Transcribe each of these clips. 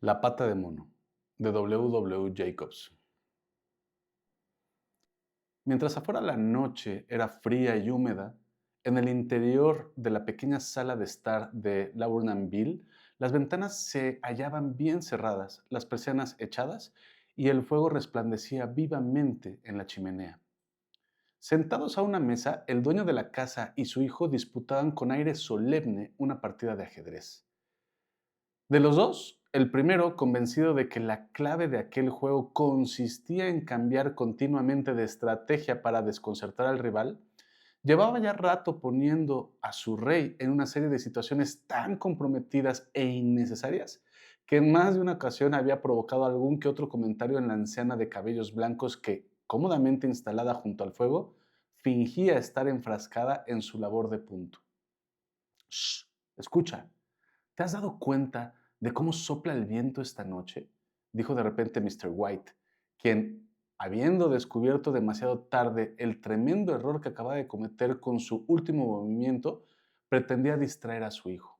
La pata de mono, de W. W. Jacobs. Mientras afuera la noche era fría y húmeda, en el interior de la pequeña sala de estar de Laurnanville, las ventanas se hallaban bien cerradas, las persianas echadas y el fuego resplandecía vivamente en la chimenea. Sentados a una mesa, el dueño de la casa y su hijo disputaban con aire solemne una partida de ajedrez. De los dos, el primero, convencido de que la clave de aquel juego consistía en cambiar continuamente de estrategia para desconcertar al rival, llevaba ya rato poniendo a su rey en una serie de situaciones tan comprometidas e innecesarias que en más de una ocasión había provocado algún que otro comentario en la anciana de cabellos blancos que, cómodamente instalada junto al fuego, fingía estar enfrascada en su labor de punto. Shh, escucha, ¿te has dado cuenta de cómo sopla el viento esta noche?, dijo de repente Mr. White, quien, habiendo descubierto demasiado tarde el tremendo error que acababa de cometer con su último movimiento, pretendía distraer a su hijo.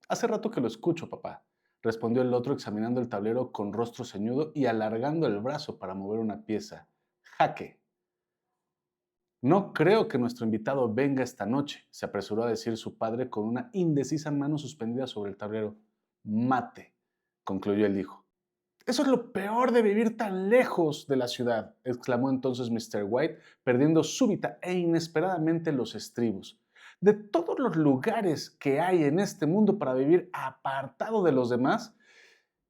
Hace rato que lo escucho, papá, respondió el otro examinando el tablero con rostro ceñudo y alargando el brazo para mover una pieza. Jaque. No creo que nuestro invitado venga esta noche, se apresuró a decir su padre con una indecisa mano suspendida sobre el tablero. Mate, concluyó el hijo. Eso es lo peor de vivir tan lejos de la ciudad, exclamó entonces Mr. White, perdiendo súbita e inesperadamente los estribos. De todos los lugares que hay en este mundo para vivir apartado de los demás,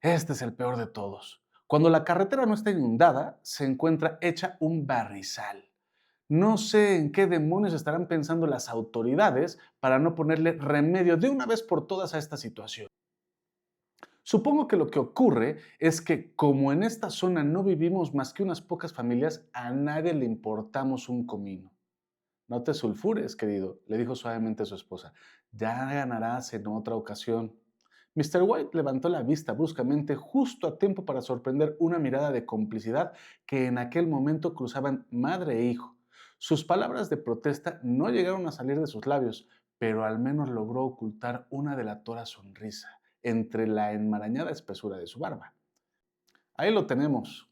este es el peor de todos. Cuando la carretera no está inundada, se encuentra hecha un barrizal. No sé en qué demonios estarán pensando las autoridades para no ponerle remedio de una vez por todas a esta situación. Supongo que lo que ocurre es que como en esta zona no vivimos más que unas pocas familias, a nadie le importamos un comino. No te sulfures, querido, le dijo suavemente a su esposa. Ya ganarás en otra ocasión. Mr. White levantó la vista bruscamente justo a tiempo para sorprender una mirada de complicidad que en aquel momento cruzaban madre e hijo. Sus palabras de protesta no llegaron a salir de sus labios, pero al menos logró ocultar una delatora sonrisa entre la enmarañada espesura de su barba. Ahí lo tenemos,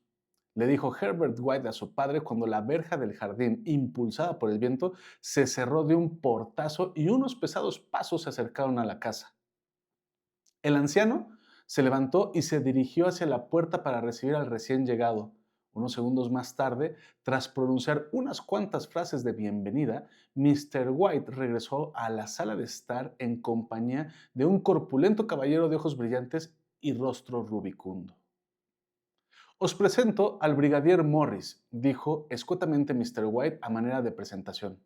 le dijo Herbert White a su padre cuando la verja del jardín, impulsada por el viento, se cerró de un portazo y unos pesados pasos se acercaron a la casa. El anciano se levantó y se dirigió hacia la puerta para recibir al recién llegado. Unos segundos más tarde, tras pronunciar unas cuantas frases de bienvenida, Mr. White regresó a la sala de estar en compañía de un corpulento caballero de ojos brillantes y rostro rubicundo. Os presento al brigadier Morris, dijo escuetamente Mr. White a manera de presentación.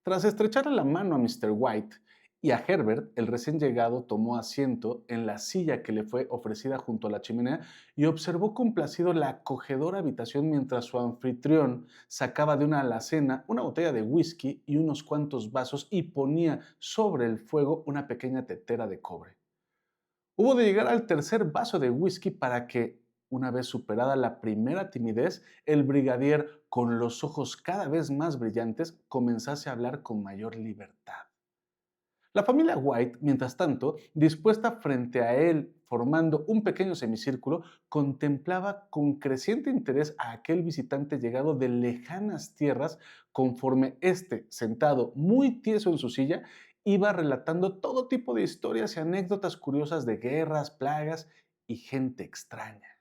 Tras estrecharle la mano a Mr. White y a Herbert, el recién llegado tomó asiento en la silla que le fue ofrecida junto a la chimenea y observó complacido la acogedora habitación mientras su anfitrión sacaba de una alacena una botella de whisky y unos cuantos vasos y ponía sobre el fuego una pequeña tetera de cobre. Hubo de llegar al tercer vaso de whisky para que, una vez superada la primera timidez, el brigadier, con los ojos cada vez más brillantes, comenzase a hablar con mayor libertad. La familia White, mientras tanto, dispuesta frente a él, formando un pequeño semicírculo, contemplaba con creciente interés a aquel visitante llegado de lejanas tierras, conforme éste, sentado muy tieso en su silla, iba relatando todo tipo de historias y anécdotas curiosas de guerras, plagas y gente extraña.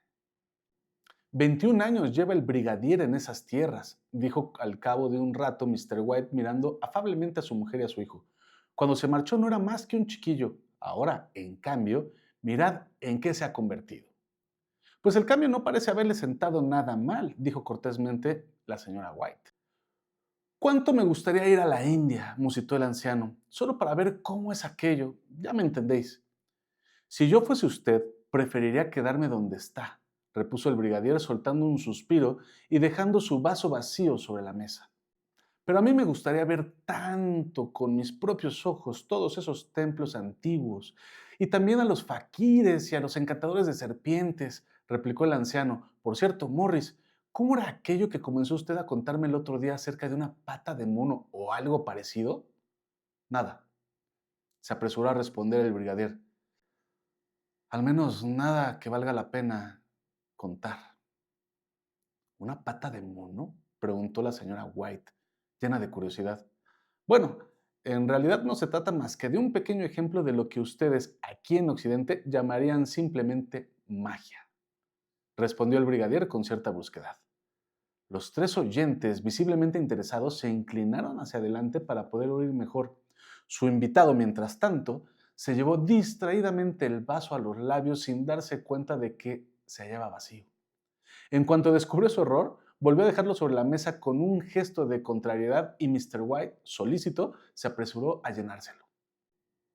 21 años lleva el brigadier en esas tierras, dijo al cabo de un rato Mr. White mirando afablemente a su mujer y a su hijo. Cuando se marchó no era más que un chiquillo. Ahora, en cambio, mirad en qué se ha convertido. Pues el cambio no parece haberle sentado nada mal, dijo cortésmente la señora White. ¿Cuánto me gustaría ir a la India?, musitó el anciano, solo para ver cómo es aquello. Ya me entendéis. Si yo fuese usted, preferiría quedarme donde está, repuso el brigadier soltando un suspiro y dejando su vaso vacío sobre la mesa. Pero a mí me gustaría ver tanto con mis propios ojos todos esos templos antiguos, y también a los faquires y a los encantadores de serpientes, replicó el anciano. Por cierto, Morris, ¿cómo era aquello que comenzó usted a contarme el otro día acerca de una pata de mono o algo parecido? Nada, se apresuró a responder el brigadier. Al menos nada que valga la pena contar. ¿Una pata de mono?, preguntó la señora White, llena de curiosidad. Bueno, en realidad no se trata más que de un pequeño ejemplo de lo que ustedes aquí en Occidente llamarían simplemente magia, respondió el brigadier con cierta brusquedad. Los tres oyentes, visiblemente interesados, se inclinaron hacia adelante para poder oír mejor. Su invitado, mientras tanto, se llevó distraídamente el vaso a los labios sin darse cuenta de que se hallaba vacío. En cuanto descubrió su error, volvió a dejarlo sobre la mesa con un gesto de contrariedad y Mr. White, solícito, se apresuró a llenárselo.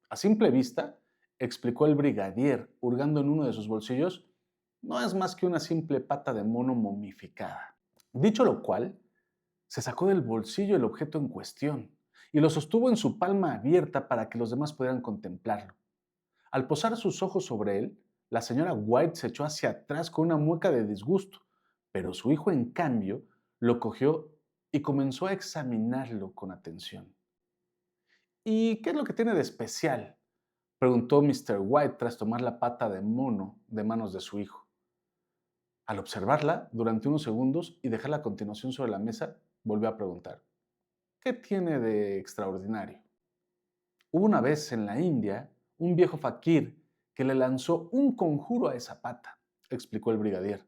A simple vista, explicó el brigadier, hurgando en uno de sus bolsillos, no es más que una simple pata de mono momificada. Dicho lo cual, se sacó del bolsillo el objeto en cuestión y lo sostuvo en su palma abierta para que los demás pudieran contemplarlo. Al posar sus ojos sobre él, la señora White se echó hacia atrás con una mueca de disgusto, pero su hijo, en cambio, lo cogió y comenzó a examinarlo con atención. ¿Y qué es lo que tiene de especial?, preguntó Mr. White tras tomar la pata de mono de manos de su hijo. Al observarla durante unos segundos y dejarla a continuación sobre la mesa, volvió a preguntar, ¿qué tiene de extraordinario? Hubo una vez en la India un viejo faquir que le lanzó un conjuro a esa pata, explicó el brigadier.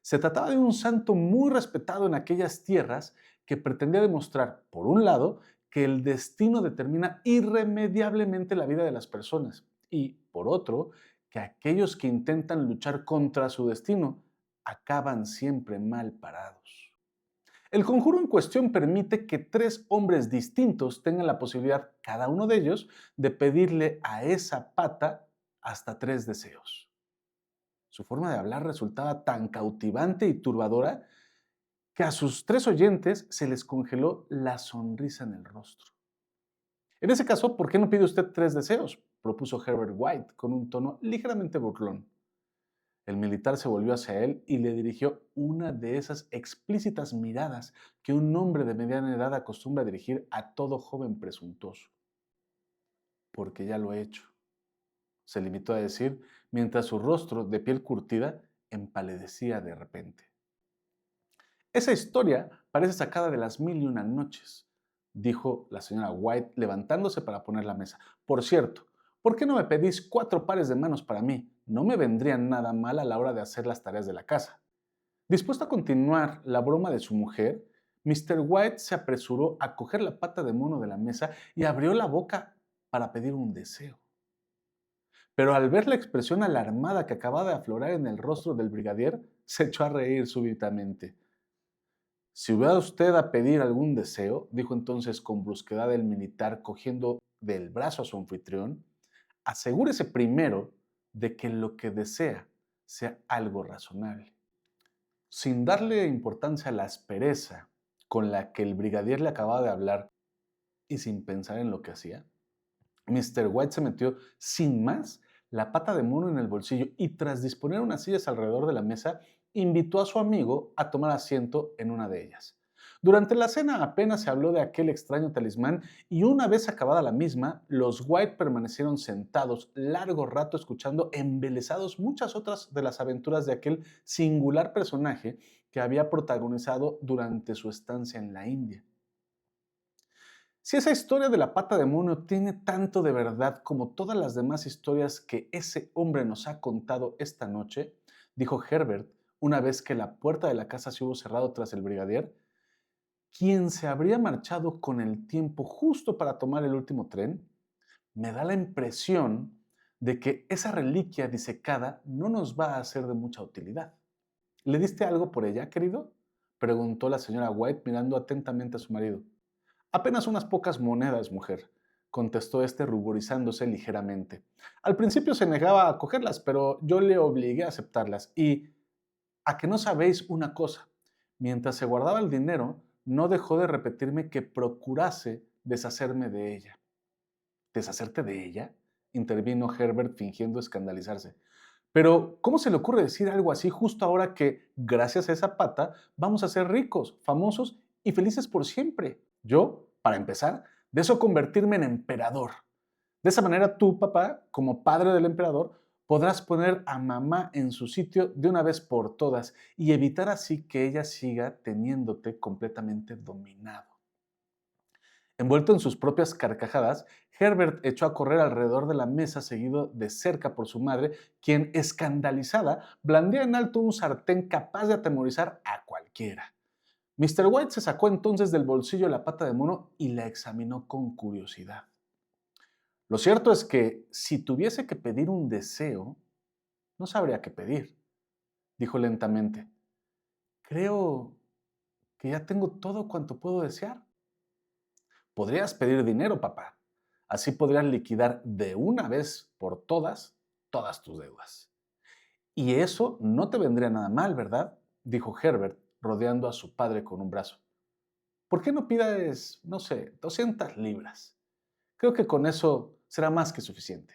Se trataba de un santo muy respetado en aquellas tierras que pretendía demostrar, por un lado, que el destino determina irremediablemente la vida de las personas y, por otro, que aquellos que intentan luchar contra su destino acaban siempre mal parados. El conjuro en cuestión permite que tres hombres distintos tengan la posibilidad, cada uno de ellos, de pedirle a esa pata hasta tres deseos. Su forma de hablar resultaba tan cautivante y turbadora que a sus tres oyentes se les congeló la sonrisa en el rostro. En ese caso, ¿por qué no pide usted tres deseos?, propuso Herbert White con un tono ligeramente burlón. El militar se volvió hacia él y le dirigió una de esas explícitas miradas que un hombre de mediana edad acostumbra dirigir a todo joven presuntuoso. Porque ya lo he hecho, se limitó a decir, mientras su rostro, de piel curtida, empalidecía de repente. Esa historia parece sacada de las mil y una noches, dijo la señora White levantándose para poner la mesa. Por cierto, ¿por qué no me pedís 4 pares de manos para mí? No me vendrían nada mal a la hora de hacer las tareas de la casa. Dispuesto a continuar la broma de su mujer, Mr. White se apresuró a coger la pata de mono de la mesa y abrió la boca para pedir un deseo. Pero al ver la expresión alarmada que acababa de aflorar en el rostro del brigadier, se echó a reír súbitamente. Si hubiera usted a pedir algún deseo, dijo entonces con brusquedad el militar, cogiendo del brazo a su anfitrión, asegúrese primero de que lo que desea sea algo razonable. Sin darle importancia a la aspereza con la que el brigadier le acababa de hablar y sin pensar en lo que hacía, Mr. White se metió sin más la pata de mono en el bolsillo y tras disponer unas sillas alrededor de la mesa, invitó a su amigo a tomar asiento en una de ellas. Durante la cena apenas se habló de aquel extraño talismán y una vez acabada la misma, los White permanecieron sentados largo rato escuchando embelesados muchas otras de las aventuras de aquel singular personaje que había protagonizado durante su estancia en la India. Si esa historia de la pata de mono tiene tanto de verdad como todas las demás historias que ese hombre nos ha contado esta noche, dijo Herbert una vez que la puerta de la casa se hubo cerrado tras el brigadier, quien se habría marchado con el tiempo justo para tomar el último tren, me da la impresión de que esa reliquia disecada no nos va a ser de mucha utilidad. ¿Le diste algo por ella, querido?, preguntó la señora White mirando atentamente a su marido. Apenas unas pocas monedas, mujer, contestó este ruborizándose ligeramente. Al principio se negaba a cogerlas, pero yo le obligué a aceptarlas. Y a que no sabéis una cosa, mientras se guardaba el dinero, no dejó de repetirme que procurase deshacerme de ella. ¿Deshacerte de ella?, intervino Herbert fingiendo escandalizarse. Pero, ¿cómo se le ocurre decir algo así justo ahora que, gracias a esa pata, vamos a ser ricos, famosos y felices por siempre? Yo, para empezar, deseo convertirme en emperador. De esa manera tú, papá, como padre del emperador, podrás poner a mamá en su sitio de una vez por todas y evitar así que ella siga teniéndote completamente dominado. Envuelto en sus propias carcajadas, Herbert echó a correr alrededor de la mesa seguido de cerca por su madre, quien, escandalizada, blandía en alto un sartén capaz de atemorizar a cualquiera. Mr. White se sacó entonces del bolsillo la pata de mono y la examinó con curiosidad. Lo cierto es que si tuviese que pedir un deseo, no sabría qué pedir, dijo lentamente. Creo que ya tengo todo cuanto puedo desear. Podrías pedir dinero, papá. Así podrías liquidar de una vez por todas tus deudas. Y eso no te vendría nada mal, ¿verdad? Dijo Herbert, rodeando a su padre con un brazo. ¿Por qué no pides, no sé, 200 libras? Creo que con eso será más que suficiente.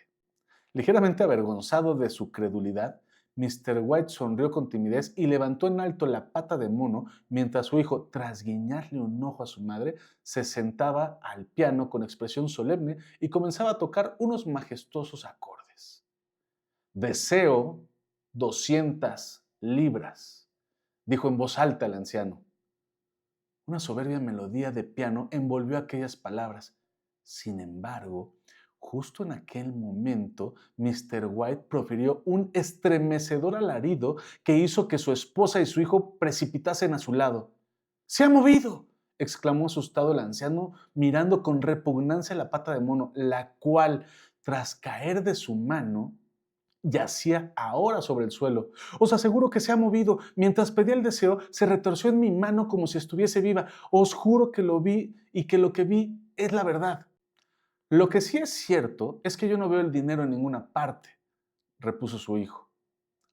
Ligeramente avergonzado de su credulidad, Mr. White sonrió con timidez y levantó en alto la pata de mono mientras su hijo, tras guiñarle un ojo a su madre, se sentaba al piano con expresión solemne y comenzaba a tocar unos majestuosos acordes. Deseo 200 libras, dijo en voz alta el anciano. Una soberbia melodía de piano envolvió aquellas palabras. Sin embargo, justo en aquel momento, Mr. White profirió un estremecedor alarido que hizo que su esposa y su hijo precipitasen a su lado. ¡Se ha movido!, exclamó asustado el anciano, mirando con repugnancia la pata de mono, la cual, tras caer de su mano, yacía ahora sobre el suelo. Os aseguro que se ha movido. Mientras pedía el deseo, se retorció en mi mano como si estuviese viva. Os juro que lo vi y que lo que vi es la verdad. Lo que sí es cierto es que yo no veo el dinero en ninguna parte, repuso su hijo,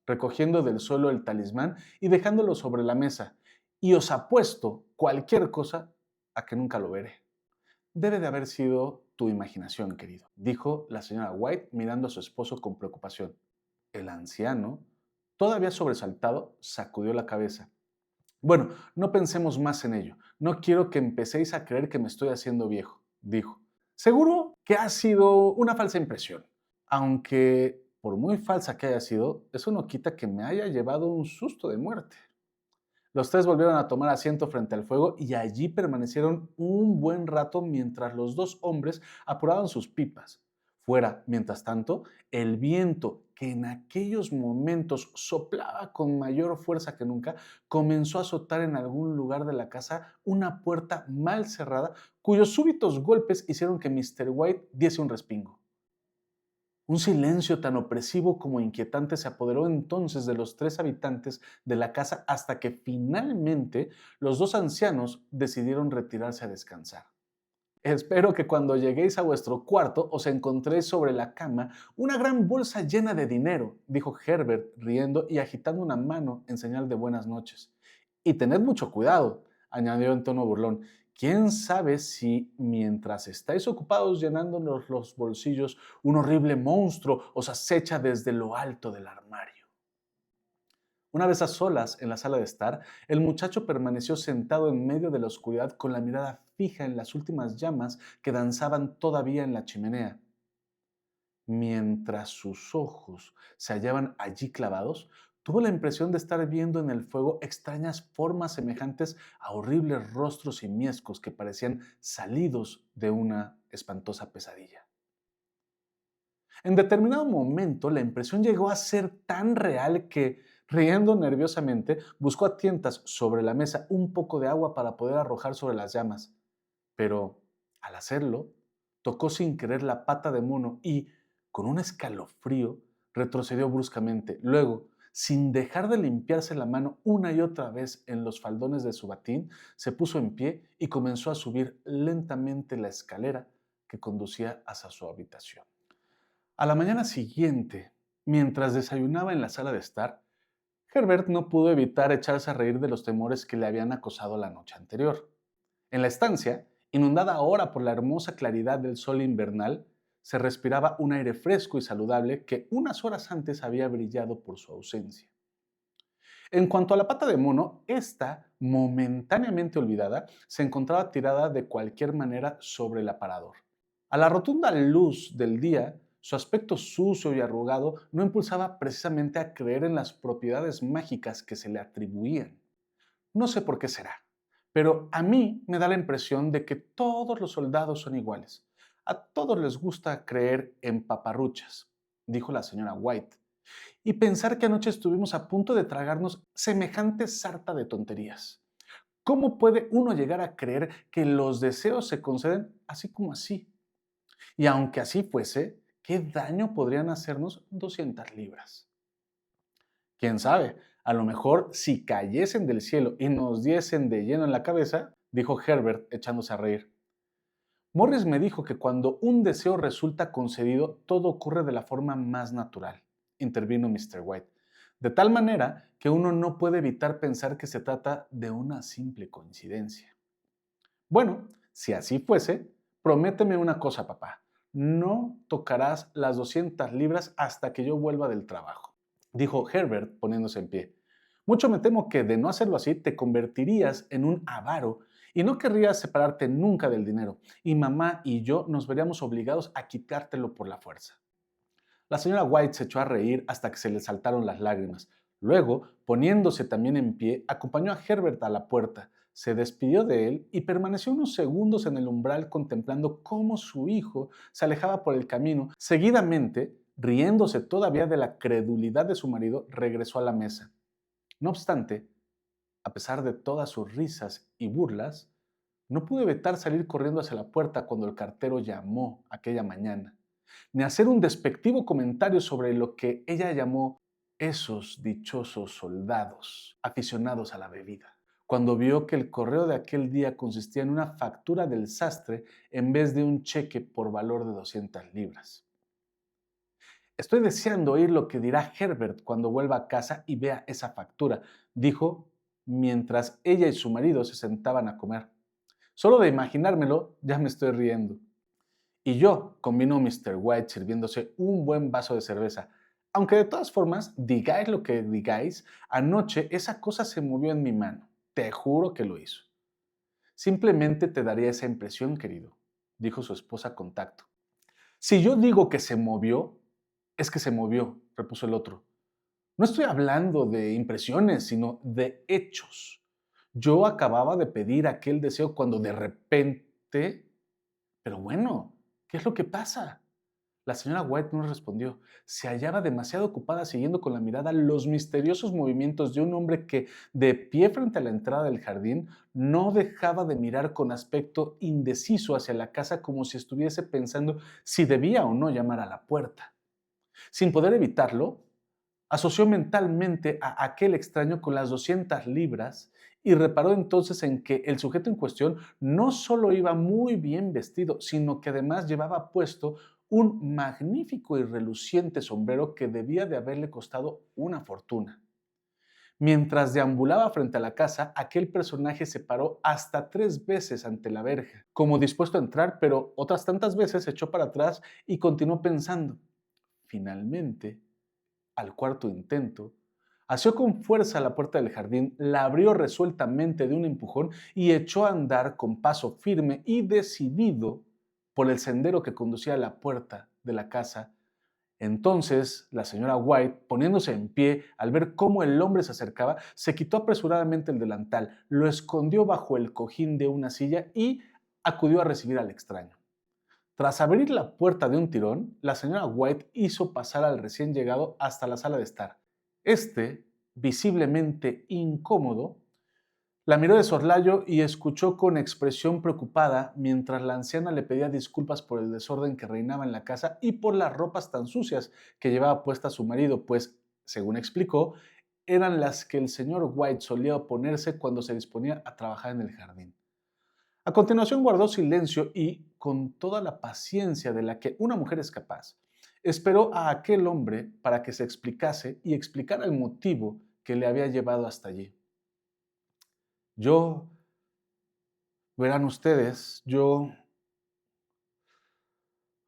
recogiendo del suelo el talismán y dejándolo sobre la mesa. Y os apuesto cualquier cosa a que nunca lo veré. Debe de haber sido tu imaginación, querido, dijo la señora White mirando a su esposo con preocupación. El anciano, todavía sobresaltado, sacudió la cabeza. Bueno, no pensemos más en ello. No quiero que empecéis a creer que me estoy haciendo viejo, dijo. Seguro que ha sido una falsa impresión. Aunque, por muy falsa que haya sido, eso no quita que me haya llevado un susto de muerte. Los tres volvieron a tomar asiento frente al fuego y allí permanecieron un buen rato mientras los dos hombres apuraban sus pipas. Fuera, mientras tanto, el viento, que en aquellos momentos soplaba con mayor fuerza que nunca, comenzó a azotar en algún lugar de la casa una puerta mal cerrada, cuyos súbitos golpes hicieron que Mr. White diese un respingo. Un silencio tan opresivo como inquietante se apoderó entonces de los tres habitantes de la casa hasta que finalmente los dos ancianos decidieron retirarse a descansar. Espero que cuando lleguéis a vuestro cuarto os encontréis sobre la cama una gran bolsa llena de dinero, dijo Herbert riendo y agitando una mano en señal de buenas noches. Y tened mucho cuidado, añadió en tono burlón. ¿Quién sabe si mientras estáis ocupados llenándonos los bolsillos, un horrible monstruo os acecha desde lo alto del armario? Una vez a solas en la sala de estar, el muchacho permaneció sentado en medio de la oscuridad con la mirada fija en las últimas llamas que danzaban todavía en la chimenea. Mientras sus ojos se hallaban allí clavados, tuvo la impresión de estar viendo en el fuego extrañas formas semejantes a horribles rostros simiescos que parecían salidos de una espantosa pesadilla. En determinado momento, la impresión llegó a ser tan real que, riendo nerviosamente, buscó a tientas sobre la mesa un poco de agua para poder arrojar sobre las llamas. Pero, al hacerlo, tocó sin querer la pata de mono y, con un escalofrío, retrocedió bruscamente. Luego, sin dejar de limpiarse la mano una y otra vez en los faldones de su batín, se puso en pie y comenzó a subir lentamente la escalera que conducía hacia su habitación. A la mañana siguiente, mientras desayunaba en la sala de estar, Herbert no pudo evitar echarse a reír de los temores que le habían acosado la noche anterior. En la estancia, inundada ahora por la hermosa claridad del sol invernal, se respiraba un aire fresco y saludable que unas horas antes había brillado por su ausencia. En cuanto a la pata de mono, esta, momentáneamente olvidada, se encontraba tirada de cualquier manera sobre el aparador. A la rotunda luz del día, Su aspecto sucio y arrugado no impulsaba precisamente a creer en las propiedades mágicas que se le atribuían. No sé por qué será, pero a mí me da la impresión de que todos los soldados son iguales. A todos les gusta creer en paparruchas, dijo la señora White, y pensar que anoche estuvimos a punto de tragarnos semejante sarta de tonterías. ¿Cómo puede uno llegar a creer que los deseos se conceden así como así? Y aunque así fuese, ¿qué daño podrían hacernos 200 libras? ¿Quién sabe? A lo mejor si cayesen del cielo y nos diesen de lleno en la cabeza, dijo Herbert echándose a reír. Morris me dijo que cuando un deseo resulta concedido, todo ocurre de la forma más natural, intervino Mr. White, de tal manera que uno no puede evitar pensar que se trata de una simple coincidencia. Bueno, si así fuese, prométeme una cosa, papá. No tocarás las 200 libras hasta que yo vuelva del trabajo, dijo Herbert poniéndose en pie. Mucho me temo que de no hacerlo así te convertirías en un avaro y no querrías separarte nunca del dinero, y mamá y yo nos veríamos obligados a quitártelo por la fuerza. La señora White se echó a reír hasta que se le saltaron las lágrimas. Luego, poniéndose también en pie, acompañó a Herbert a la puerta, se despidió de él y permaneció unos segundos en el umbral contemplando cómo su hijo se alejaba por el camino. Seguidamente, riéndose todavía de la credulidad de su marido, regresó a la mesa. No obstante, a pesar de todas sus risas y burlas, no pudo evitar salir corriendo hacia la puerta cuando el cartero llamó aquella mañana, ni hacer un despectivo comentario sobre lo que ella llamó esos dichosos soldados aficionados a la bebida, cuando vio que el correo de aquel día consistía en una factura del sastre en vez de un cheque por valor de 200 libras. Estoy deseando oír lo que dirá Herbert cuando vuelva a casa y vea esa factura, dijo mientras ella y su marido se sentaban a comer. Solo de imaginármelo ya me estoy riendo. Y yo, combinó Mr. White sirviéndose un buen vaso de cerveza. Aunque de todas formas, digáis lo que digáis, anoche esa cosa se movió en mi mano. Te juro que lo hizo. Simplemente te daría esa impresión, querido, dijo su esposa con tacto. Si yo digo que se movió, es que se movió, repuso el otro. No estoy hablando de impresiones, sino de hechos. Yo acababa de pedir aquel deseo cuando de repente... Pero bueno, ¿qué es lo que pasa? La señora White no respondió. Se hallaba demasiado ocupada siguiendo con la mirada los misteriosos movimientos de un hombre que, de pie frente a la entrada del jardín, no dejaba de mirar con aspecto indeciso hacia la casa como si estuviese pensando si debía o no llamar a la puerta. Sin poder evitarlo, asoció mentalmente a aquel extraño con las 200 libras y reparó entonces en que el sujeto en cuestión no solo iba muy bien vestido, sino que además llevaba puesto un magnífico y reluciente sombrero que debía de haberle costado una fortuna. Mientras deambulaba frente a la casa, aquel personaje se paró hasta 3 veces ante la verja, como dispuesto a entrar, pero otras tantas veces se echó para atrás y continuó pensando. Finalmente, al cuarto intento, asió con fuerza la puerta del jardín, la abrió resueltamente de un empujón y echó a andar con paso firme y decidido por el sendero que conducía a la puerta de la casa. Entonces, la señora White, poniéndose en pie al ver cómo el hombre se acercaba, se quitó apresuradamente el delantal, lo escondió bajo el cojín de una silla y acudió a recibir al extraño. Tras abrir la puerta de un tirón, la señora White hizo pasar al recién llegado hasta la sala de estar. Este, visiblemente incómodo, la miró de soslayo y escuchó con expresión preocupada mientras la anciana le pedía disculpas por el desorden que reinaba en la casa y por las ropas tan sucias que llevaba puesta su marido, pues, según explicó, eran las que el señor White solía ponerse cuando se disponía a trabajar en el jardín. A continuación guardó silencio y, con toda la paciencia de la que una mujer es capaz, esperó a aquel hombre para que se explicase y explicara el motivo que le había llevado hasta allí. Yo, verán ustedes,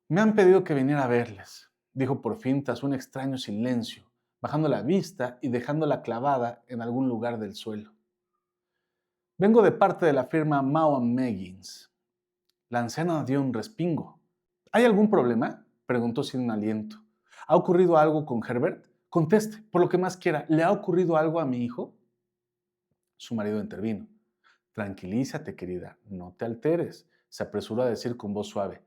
me han pedido que viniera a verles, dijo por fin tras un extraño silencio, bajando la vista y dejándola clavada en algún lugar del suelo. Vengo de parte de la firma Mao Meggins. La anciana dio un respingo. ¿Hay algún problema? Preguntó sin aliento. ¿Ha ocurrido algo con Herbert? Conteste, por lo que más quiera. ¿Le ha ocurrido algo a mi hijo? Su marido intervino. Tranquilízate, querida, no te alteres, se apresuró a decir con voz suave.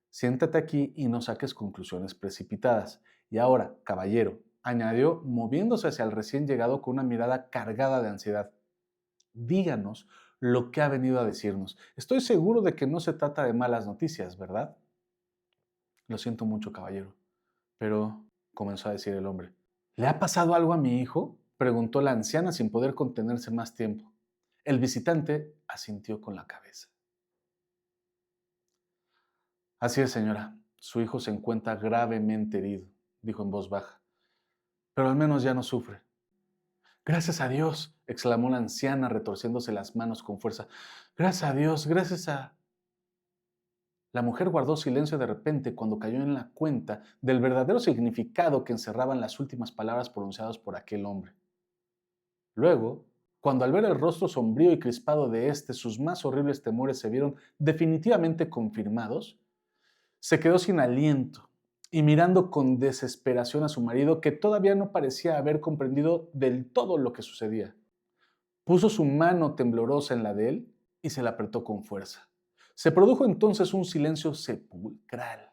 Siéntate aquí y no saques conclusiones precipitadas. Y ahora, caballero, añadió, moviéndose hacia el recién llegado con una mirada cargada de ansiedad. Díganos lo que ha venido a decirnos. Estoy seguro de que no se trata de malas noticias, ¿verdad? Lo siento mucho, caballero, pero, comenzó a decir el hombre. ¿Le ha pasado algo a mi hijo? Preguntó la anciana sin poder contenerse más tiempo. El visitante asintió con la cabeza. Así es, señora. Su hijo se encuentra gravemente herido, dijo en voz baja. Pero al menos ya no sufre. Gracias a Dios, exclamó la anciana retorciéndose las manos con fuerza. Gracias a Dios, gracias a... La mujer guardó silencio de repente cuando cayó en la cuenta del verdadero significado que encerraban las últimas palabras pronunciadas por aquel hombre. Luego, cuando al ver el rostro sombrío y crispado de éste sus más horribles temores se vieron definitivamente confirmados, se quedó sin aliento y mirando con desesperación a su marido que todavía no parecía haber comprendido del todo lo que sucedía. Puso su mano temblorosa en la de él y se la apretó con fuerza. Se produjo entonces un silencio sepulcral.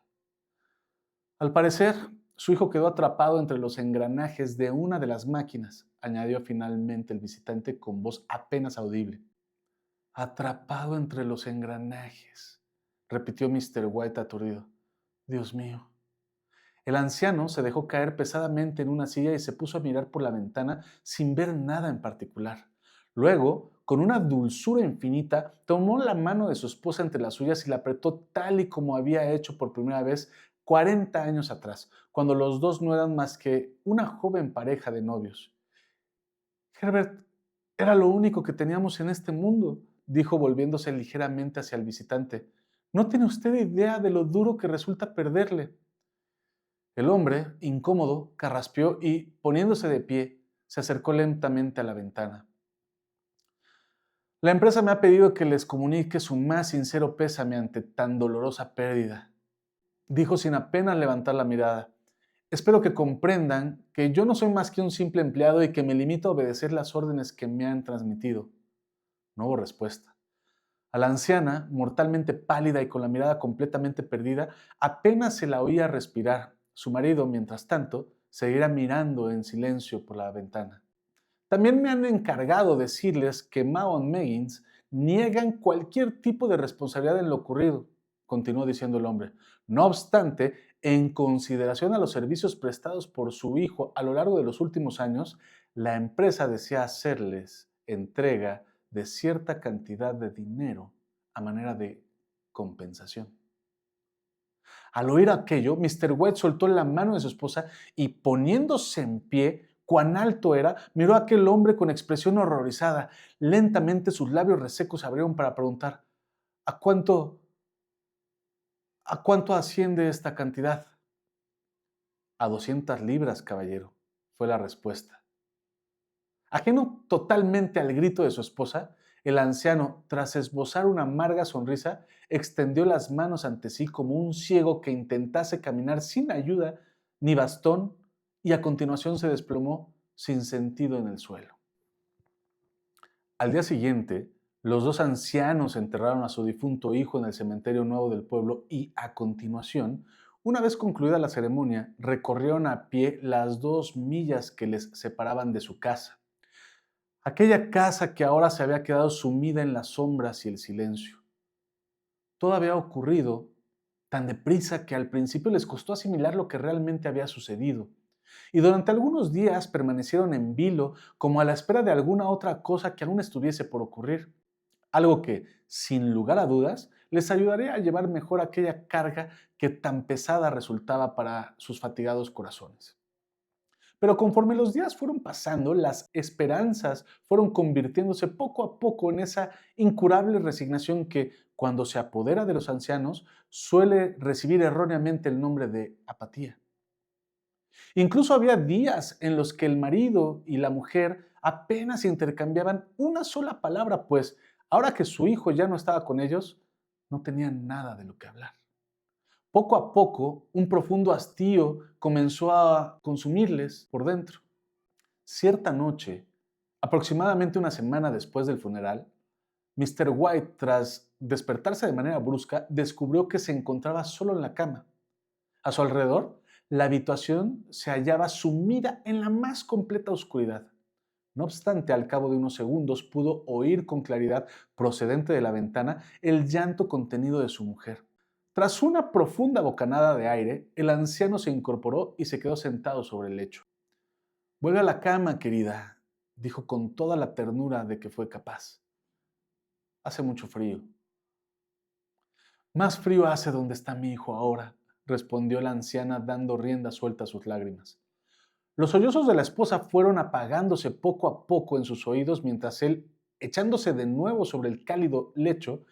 Al parecer, su hijo quedó atrapado entre los engranajes de una de las máquinas, añadió finalmente el visitante con voz apenas audible. Atrapado entre los engranajes, repitió Mr. White aturdido. Dios mío. El anciano se dejó caer pesadamente en una silla y se puso a mirar por la ventana sin ver nada en particular. Luego, con una dulzura infinita, tomó la mano de su esposa entre las suyas y la apretó tal y como había hecho por primera vez 40 años atrás, cuando los dos no eran más que una joven pareja de novios. Herbert, era lo único que teníamos en este mundo, dijo volviéndose ligeramente hacia el visitante. No tiene usted idea de lo duro que resulta perderle. El hombre, incómodo, carraspeó y, poniéndose de pie, se acercó lentamente a la ventana. La empresa me ha pedido que les comunique su más sincero pésame ante tan dolorosa pérdida, dijo sin apenas levantar la mirada. Espero que comprendan que yo no soy más que un simple empleado y que me limito a obedecer las órdenes que me han transmitido. No hubo respuesta. A la anciana, mortalmente pálida y con la mirada completamente perdida, apenas se la oía respirar. Su marido, mientras tanto, seguía mirando en silencio por la ventana. También me han encargado decirles que Mao y Meggins niegan cualquier tipo de responsabilidad en lo ocurrido, continuó diciendo el hombre. No obstante, en consideración a los servicios prestados por su hijo a lo largo de los últimos años, la empresa desea hacerles entrega de cierta cantidad de dinero a manera de compensación. Al oír aquello, Mr. White soltó la mano de su esposa y poniéndose en pie, cuán alto era, miró a aquel hombre con expresión horrorizada. Lentamente sus labios resecos se abrieron para preguntar, ¿a cuánto, ¿a cuánto asciende esta cantidad? A 200 libras, caballero, fue la respuesta. Ajeno totalmente al grito de su esposa, el anciano, tras esbozar una amarga sonrisa, extendió las manos ante sí como un ciego que intentase caminar sin ayuda ni bastón y a continuación se desplomó sin sentido en el suelo. Al día siguiente, los dos ancianos enterraron a su difunto hijo en el cementerio nuevo del pueblo y, a continuación, una vez concluida la ceremonia, recorrieron a pie las 2 millas que les separaban de su casa. Aquella casa que ahora se había quedado sumida en las sombras y el silencio. Todo había ocurrido tan deprisa que al principio les costó asimilar lo que realmente había sucedido. Y durante algunos días permanecieron en vilo como a la espera de alguna otra cosa que aún estuviese por ocurrir. Algo que, sin lugar a dudas, les ayudaría a llevar mejor aquella carga que tan pesada resultaba para sus fatigados corazones. Pero conforme los días fueron pasando, las esperanzas fueron convirtiéndose poco a poco en esa incurable resignación que, cuando se apodera de los ancianos, suele recibir erróneamente el nombre de apatía. Incluso había días en los que el marido y la mujer apenas intercambiaban una sola palabra, pues ahora que su hijo ya no estaba con ellos, no tenían nada de lo que hablar. Poco a poco, un profundo hastío comenzó a consumirles por dentro. Cierta noche, aproximadamente una semana después del funeral, Mr. White, tras despertarse de manera brusca, descubrió que se encontraba solo en la cama. A su alrededor, la habitación se hallaba sumida en la más completa oscuridad. No obstante, al cabo de unos segundos pudo oír con claridad, procedente de la ventana, el llanto contenido de su mujer. Tras una profunda bocanada de aire, el anciano se incorporó y se quedó sentado sobre el lecho. «Vuelve a la cama, querida», dijo con toda la ternura de que fue capaz. «Hace mucho frío». «Más frío hace donde está mi hijo ahora», respondió la anciana dando rienda suelta a sus lágrimas. Los sollozos de la esposa fueron apagándose poco a poco en sus oídos mientras él, echándose de nuevo sobre el cálido lecho,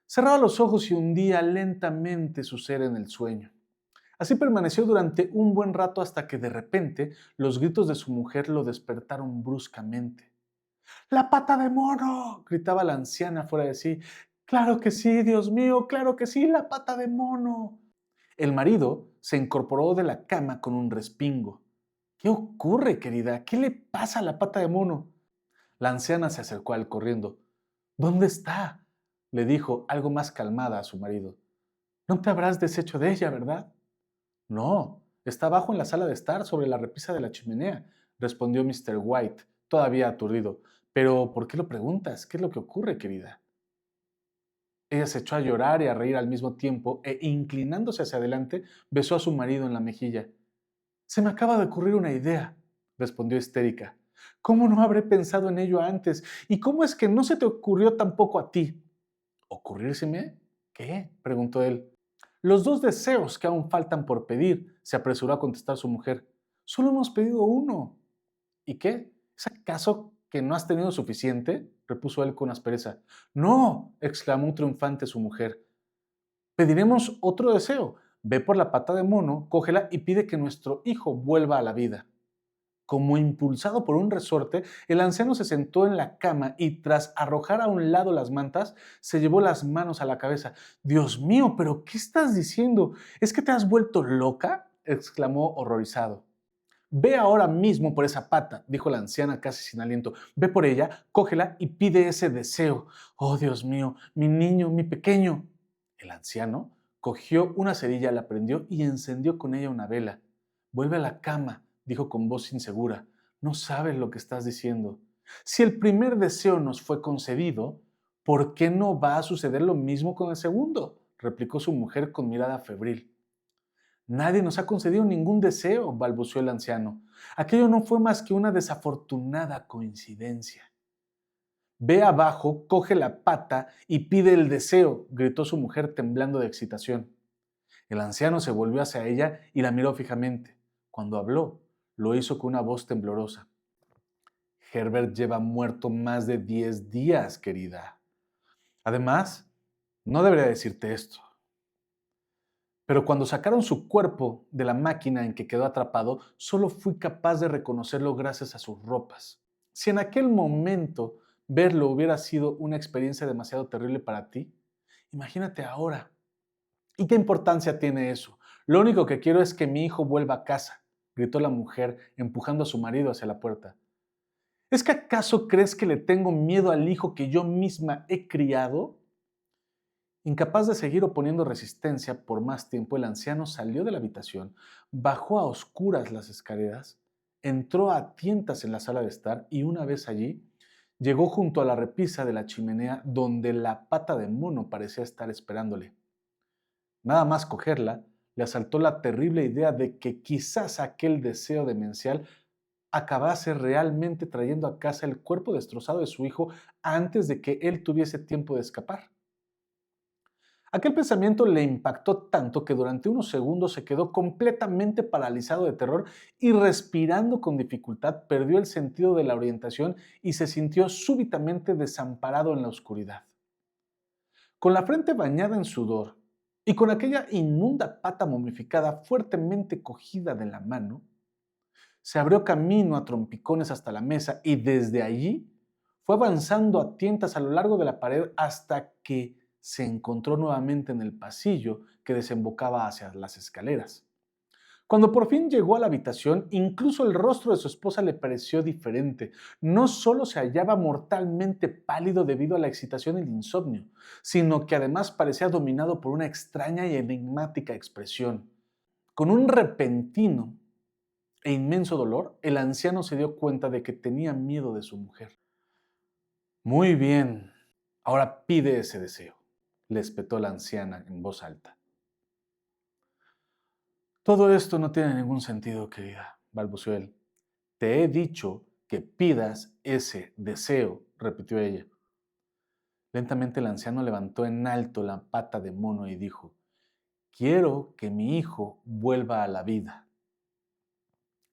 cerraba los ojos y hundía lentamente su ser en el sueño. Así permaneció durante un buen rato hasta que de repente los gritos de su mujer lo despertaron bruscamente. «¡La pata de mono!», gritaba la anciana fuera de sí. «¡Claro que sí, Dios mío! ¡Claro que sí, la pata de mono!». El marido se incorporó de la cama con un respingo. «¿Qué ocurre, querida? ¿Qué le pasa a la pata de mono?». La anciana se acercó a él corriendo. «¿Dónde está?», le dijo, algo más calmada a su marido. «No te habrás deshecho de ella, ¿verdad?». «No, está abajo en la sala de estar, sobre la repisa de la chimenea», respondió Mr. White, todavía aturdido. «Pero, ¿por qué lo preguntas? ¿Qué es lo que ocurre, querida?». Ella se echó a llorar y a reír al mismo tiempo e, inclinándose hacia adelante, besó a su marido en la mejilla. «Se me acaba de ocurrir una idea», respondió histérica. «¿Cómo no habré pensado en ello antes? ¿Y cómo es que no se te ocurrió tampoco a ti?». «¿Ocurrírseme? ¿Qué?», preguntó él. «Los dos deseos que aún faltan por pedir», se apresuró a contestar su mujer. «Solo hemos pedido uno». «¿Y qué? ¿Es acaso que no has tenido suficiente?», repuso él con aspereza. «No», exclamó triunfante su mujer. «Pediremos otro deseo. Ve por la pata de mono, cógela y pide que nuestro hijo vuelva a la vida». Como impulsado por un resorte, el anciano se sentó en la cama y, tras arrojar a un lado las mantas, se llevó las manos a la cabeza. «Dios mío, ¿pero qué estás diciendo? ¿Es que te has vuelto loca?», exclamó horrorizado. «Ve ahora mismo por esa pata», dijo la anciana casi sin aliento. «Ve por ella, cógela y pide ese deseo. Oh, Dios mío, mi niño, mi pequeño». El anciano cogió una cerilla, la prendió y encendió con ella una vela. «Vuelve a la cama», dijo con voz insegura. «No sabes lo que estás diciendo. Si el primer deseo nos fue concedido, ¿por qué no va a suceder lo mismo con el segundo?», replicó su mujer con mirada febril. «Nadie nos ha concedido ningún deseo», balbuceó el anciano. «Aquello no fue más que una desafortunada coincidencia». «Ve abajo, coge la pata y pide el deseo», gritó su mujer temblando de excitación. El anciano se volvió hacia ella y la miró fijamente. Cuando habló, lo hizo con una voz temblorosa. «Herbert lleva muerto más de 10 días, querida. Además, no debería decirte esto, pero cuando sacaron su cuerpo de la máquina en que quedó atrapado, solo fui capaz de reconocerlo gracias a sus ropas. Si en aquel momento verlo hubiera sido una experiencia demasiado terrible para ti, imagínate ahora. ¿Y qué importancia tiene eso? Lo único que quiero es que mi hijo vuelva a casa», gritó la mujer, empujando a su marido hacia la puerta. «¿Es que acaso crees que le tengo miedo al hijo que yo misma he criado?». Incapaz de seguir oponiendo resistencia por más tiempo, el anciano salió de la habitación, bajó a oscuras las escaleras, entró a tientas en la sala de estar y, una vez allí, llegó junto a la repisa de la chimenea donde la pata de mono parecía estar esperándole. Nada más cogerla, le asaltó la terrible idea de que quizás aquel deseo demencial acabase realmente trayendo a casa el cuerpo destrozado de su hijo antes de que él tuviese tiempo de escapar. Aquel pensamiento le impactó tanto que durante unos segundos se quedó completamente paralizado de terror y, respirando con dificultad, perdió el sentido de la orientación y se sintió súbitamente desamparado en la oscuridad. Con la frente bañada en sudor y con aquella inmunda pata momificada fuertemente cogida de la mano, se abrió camino a trompicones hasta la mesa y desde allí fue avanzando a tientas a lo largo de la pared hasta que se encontró nuevamente en el pasillo que desembocaba hacia las escaleras. Cuando por fin llegó a la habitación, incluso el rostro de su esposa le pareció diferente. No solo se hallaba mortalmente pálido debido a la excitación y el insomnio, sino que además parecía dominado por una extraña y enigmática expresión. Con un repentino e inmenso dolor, el anciano se dio cuenta de que tenía miedo de su mujer. Muy bien, ahora pide ese deseo, le espetó la anciana en voz alta. Todo esto no tiene ningún sentido, querida, balbuceó él. Te he dicho que pidas ese deseo, repitió ella. Lentamente el anciano levantó en alto la pata de mono y dijo, quiero que mi hijo vuelva a la vida.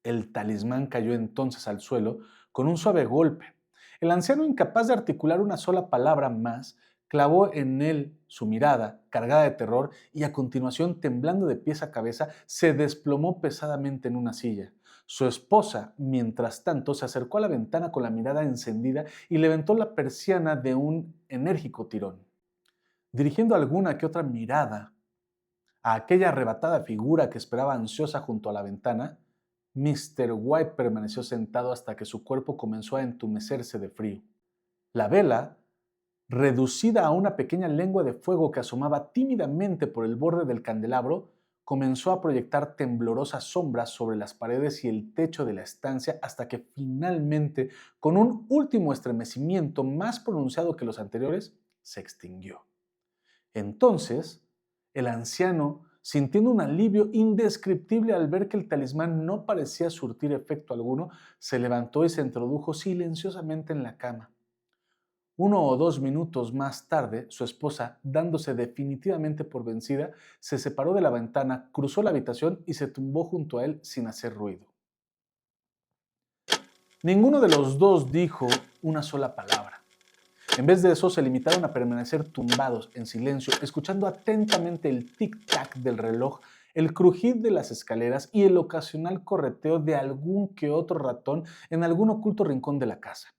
El talismán cayó entonces al suelo con un suave golpe. El anciano, incapaz de articular una sola palabra más, clavó en él su mirada, cargada de terror, y a continuación, temblando de pies a cabeza, se desplomó pesadamente en una silla. Su esposa, mientras tanto, se acercó a la ventana con la mirada encendida y levantó la persiana de un enérgico tirón. Dirigiendo alguna que otra mirada a aquella arrebatada figura que esperaba ansiosa junto a la ventana, Mr. White permaneció sentado hasta que su cuerpo comenzó a entumecerse de frío. La vela, reducida a una pequeña lengua de fuego que asomaba tímidamente por el borde del candelabro, comenzó a proyectar temblorosas sombras sobre las paredes y el techo de la estancia hasta que finalmente, con un último estremecimiento más pronunciado que los anteriores, se extinguió. Entonces, el anciano, sintiendo un alivio indescriptible al ver que el talismán no parecía surtir efecto alguno, se levantó y se introdujo silenciosamente en la cama. 1 o 2 minutos más tarde, su esposa, dándose definitivamente por vencida, se separó de la ventana, cruzó la habitación y se tumbó junto a él sin hacer ruido. Ninguno de los dos dijo una sola palabra. En vez de eso, se limitaron a permanecer tumbados en silencio, escuchando atentamente el tic-tac del reloj, el crujir de las escaleras y el ocasional correteo de algún que otro ratón en algún oculto rincón de la casa.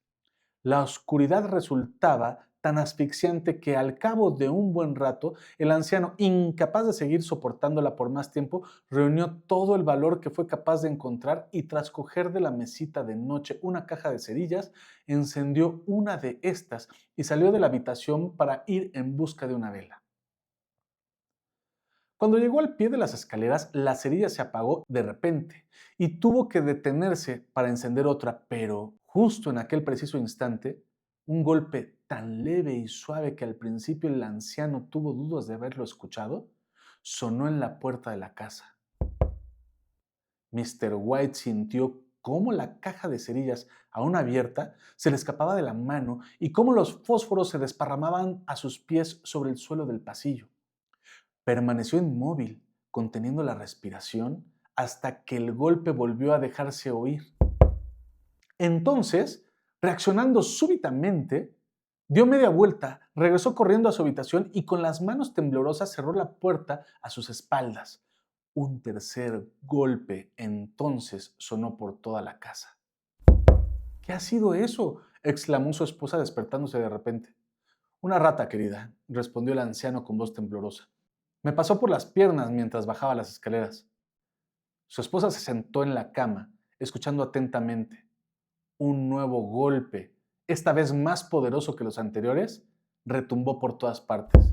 La oscuridad resultaba tan asfixiante que al cabo de un buen rato, el anciano, incapaz de seguir soportándola por más tiempo, reunió todo el valor que fue capaz de encontrar y tras coger de la mesita de noche una caja de cerillas, encendió una de estas y salió de la habitación para ir en busca de una vela. Cuando llegó al pie de las escaleras, la cerilla se apagó de repente y tuvo que detenerse para encender otra, pero justo en aquel preciso instante, un golpe tan leve y suave que al principio el anciano tuvo dudas de haberlo escuchado, sonó en la puerta de la casa. Mr. White sintió cómo la caja de cerillas, aún abierta, se le escapaba de la mano y cómo los fósforos se desparramaban a sus pies sobre el suelo del pasillo. Permaneció inmóvil, conteniendo la respiración, hasta que el golpe volvió a dejarse oír. Entonces, reaccionando súbitamente, dio media vuelta, regresó corriendo a su habitación y con las manos temblorosas cerró la puerta a sus espaldas. Un tercer golpe entonces sonó por toda la casa. ¿Qué ha sido eso?, exclamó su esposa despertándose de repente. Una rata, querida, respondió el anciano con voz temblorosa. Me pasó por las piernas mientras bajaba las escaleras. Su esposa se sentó en la cama, escuchando atentamente. Un nuevo golpe, esta vez más poderoso que los anteriores, retumbó por todas partes.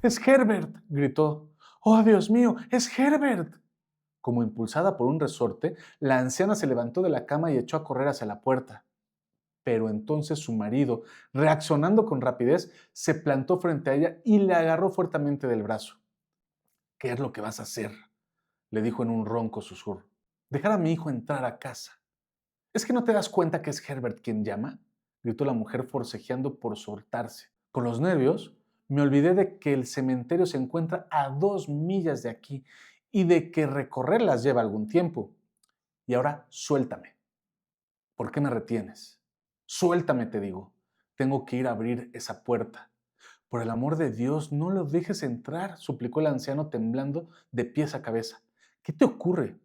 ¡Es Herbert!, gritó. ¡Oh, Dios mío! ¡Es Herbert! Como impulsada por un resorte, la anciana se levantó de la cama y echó a correr hacia la puerta. Pero entonces su marido, reaccionando con rapidez, se plantó frente a ella y le agarró fuertemente del brazo. ¿Qué es lo que vas a hacer?, le dijo en un ronco susurro. Dejar a mi hijo entrar a casa. ¿Es que no te das cuenta que es Herbert quien llama?, gritó la mujer forcejeando por soltarse. Con los nervios, me olvidé de que el cementerio se encuentra a 2 millas de aquí y de que recorrerlas lleva algún tiempo. Y ahora suéltame. ¿Por qué me retienes? Suéltame, te digo. Tengo que ir a abrir esa puerta. Por el amor de Dios, no lo dejes entrar, suplicó el anciano temblando de pies a cabeza. ¿Qué te ocurre?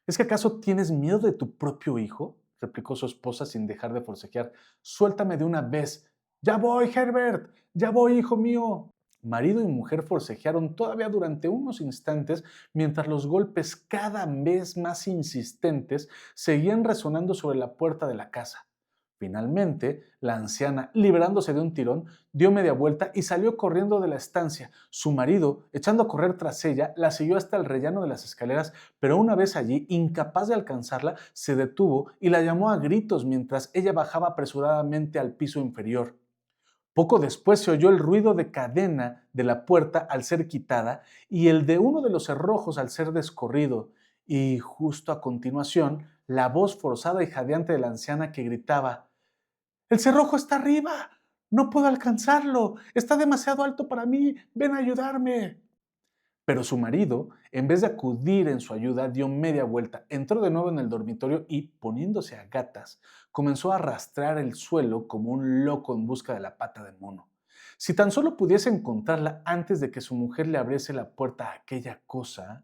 ¿Es que acaso tienes miedo de tu propio hijo?, replicó su esposa sin dejar de forcejear. Suéltame de una vez. Ya voy, Herbert. Ya voy, hijo mío. Marido y mujer forcejearon todavía durante unos instantes mientras los golpes cada vez más insistentes seguían resonando sobre la puerta de la casa. Finalmente, la anciana, liberándose de un tirón, dio media vuelta y salió corriendo de la estancia. Su marido, echando a correr tras ella, la siguió hasta el rellano de las escaleras, pero una vez allí, incapaz de alcanzarla, se detuvo y la llamó a gritos mientras ella bajaba apresuradamente al piso inferior. Poco después se oyó el ruido de cadena de la puerta al ser quitada y el de uno de los cerrojos al ser descorrido, y justo a continuación la voz forzada y jadeante de la anciana que gritaba: «¡El cerrojo está arriba! ¡No puedo alcanzarlo! ¡Está demasiado alto para mí! ¡Ven a ayudarme!». Pero su marido, en vez de acudir en su ayuda, dio media vuelta, entró de nuevo en el dormitorio y, poniéndose a gatas, comenzó a arrastrar el suelo como un loco en busca de la pata de mono. Si tan solo pudiese encontrarla antes de que su mujer le abriese la puerta a aquella cosa.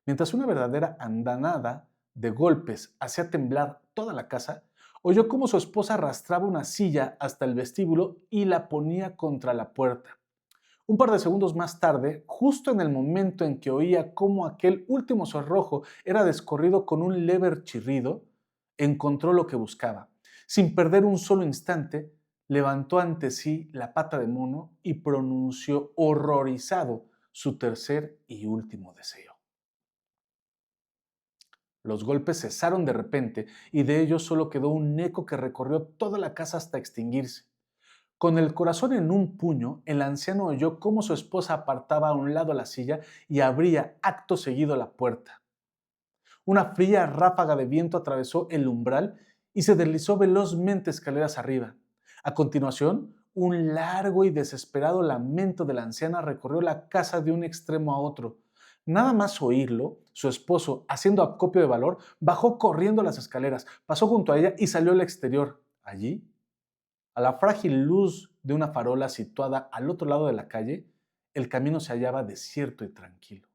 Mientras una verdadera andanada de golpes hacía temblar toda la casa, oyó cómo su esposa arrastraba una silla hasta el vestíbulo y la ponía contra la puerta. Un par de segundos más tarde, justo en el momento en que oía cómo aquel último cerrojo era descorrido con un leve chirrido, encontró lo que buscaba. Sin perder un solo instante, levantó ante sí la pata de mono y pronunció horrorizado su tercer y último deseo. Los golpes cesaron de repente y de ellos solo quedó un eco que recorrió toda la casa hasta extinguirse. Con el corazón en un puño, el anciano oyó cómo su esposa apartaba a un lado la silla y abría acto seguido la puerta. Una fría ráfaga de viento atravesó el umbral y se deslizó velozmente escaleras arriba. A continuación, un largo y desesperado lamento de la anciana recorrió la casa de un extremo a otro. Nada más oírlo, su esposo, haciendo acopio de valor, bajó corriendo las escaleras, pasó junto a ella y salió al exterior. Allí, a la frágil luz de una farola situada al otro lado de la calle, el camino se hallaba desierto y tranquilo.